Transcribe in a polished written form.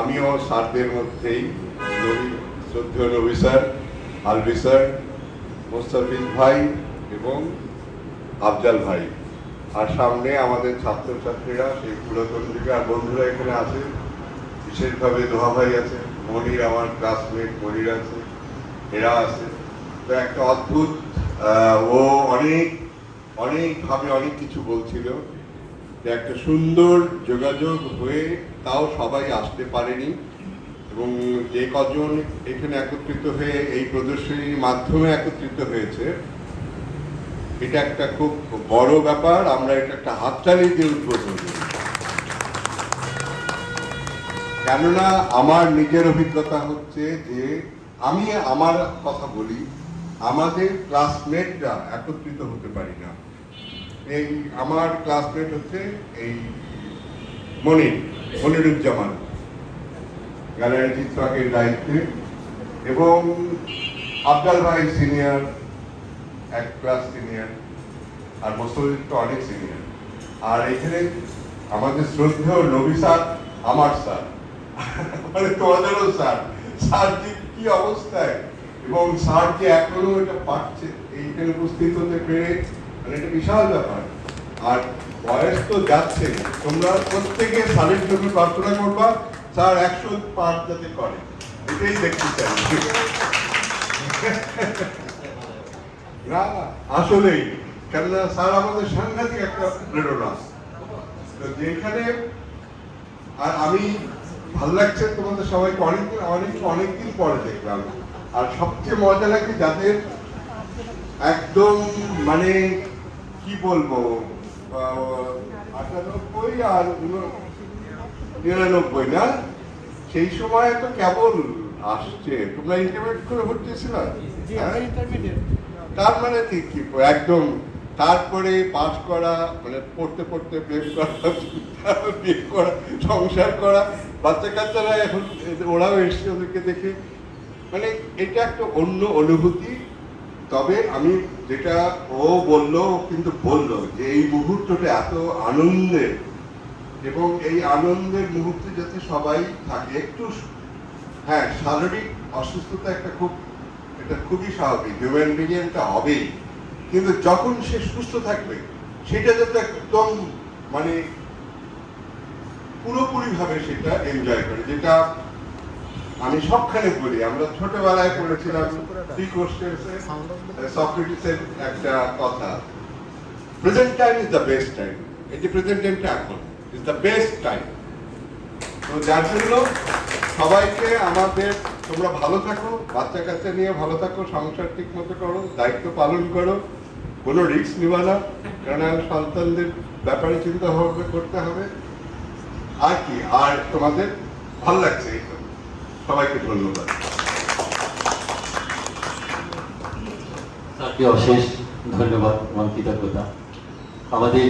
আমিও স্যারদের মধ্যেই শ্রদ্ধেয় নবী স্যার, আলবি স্যার, মোস্তাফিজ ভাই এবং আফজাল ভাই, আর সামনে আমাদের ছাত্রছাত্রীরা, সেই পুরাতন যুগের বন্ধুরা এখানে আছে, বিশেষভাবে দোহা ভাই আছে, মনির আমার ক্লাসমেট মনির আছে, এরা আছে। তো একটা অদ্ভুত, ও অনেকভাবে অনেক কিছু বলছিল, যে একটা সুন্দর যোগাযোগ হয়ে তাও সবাই আসতে পারেনি, এবং যে কজন এখানে একত্রিত হয়ে এই প্রদর্শনীর মাধ্যমে একত্রিত হয়েছে, এটা একটা খুব বড় ব্যাপার। আমরা এটা একটা হাততালি দিয়ে উদ্বোধন করি, কেননা আমার নিজের অভিজ্ঞতা হচ্ছে যে আমি আমার কথা বলি, আমাদের ক্লাসমেটরা একত্রিত হতে পারি না। এই আমার ক্লাসমেট হচ্ছে এই মনিরুজ্জামান, গ্যালারি চিত্রকের দায়িত্বে, এবং আফজাল ভাই সিনিয়র, এক ক্লাস সিনিয়র, আর মোস্তফিজ তো অনেক সিনিয়র। আর এখানে আমাদের শ্রদ্ধেয় নবী স্যার, আমার স্যার, মানে তোমাদেরও স্যার। স্যার কি অবস্থায়, এবং স্যার যে এখনো এটা পাচ্ছে এইখানে উপস্থিত হতে পেরে, মানে এটা বিশাল ব্যাপার। আর বয়স তো যাচ্ছে, তোমরা প্রত্যেকে স্যারের জন্য প্রার্থনা করবা, স্যার 105 যাতে করে, এটাই দেখতে চাই। না আসলেই, কেননা স্যার আমাদের সাংঘাতিক একটা প্রেরণা। যেখানে আর আমি ভালো লাগছে তোমাদের সবাইকে অনেকদিন পরে দেখলাম। আর সবচেয়ে মজা লাগে যাদের একদম মানে কি বলবো 98 আর 99 না, সেই সময় তো কেবল আসছে। তোমরা ইন্টারমিডিয়েট করে ভর্তি ছিল, তার মানে ঠিক কি একদম, তারপরে পাস করা, মানে পড়তে পড়তে প্রেম করা, বিয়ে করা, সংসার করা, বাচ্চা কাচ্চারা এখন ওরাও এসছে, ওদেরকে দেখে মানে এটা একটা অন্য অনুভূতি। তবে আমি যেটা ও বললো, কিন্তু বললো যে এই মুহূর্তটা এত আনন্দের, এবং এই আনন্দের মুহূর্তে যাতে সবাই থাকে। একটু হ্যাঁ, শারীরিক অসুস্থতা এটা খুবই স্বাভাবিক, হিউম্যান বিংটা হবেই, কিন্তু যখন সে সুস্থ থাকবে সেটা যাতে একদম মানে পুরোপুরি ভাবে সেটা এনজয় করে। যেটা আমি সবখানে বলি, আমরা ছোটবেলায় পড়েছিলাম সক্রেটিসের একটা কথা, present time is the best time. এই যে প্রেজেন্ট টাইমটা এখন ইজ দ্য বেস্ট টাইম। তো যার জন্য সবাইকে আমাদের, তোমরা ভালো থাকো, বাচ্চা কাচ্চা নিয়ে ভালো থাকো, সংসার ঠিক মতো করো, দায়িত্ব পালন করো, কোনো রিস্ক নিবা না, কেননা সন্তানদের ব্যাপারে চিন্তা করতে হবে। আর কি, আর তোমাদের ভালো লাগছে, সবাইকে ধন্যবাদ। স্যারকে অশেষ ধন্যবাদ এবং কৃতজ্ঞতা। আমাদের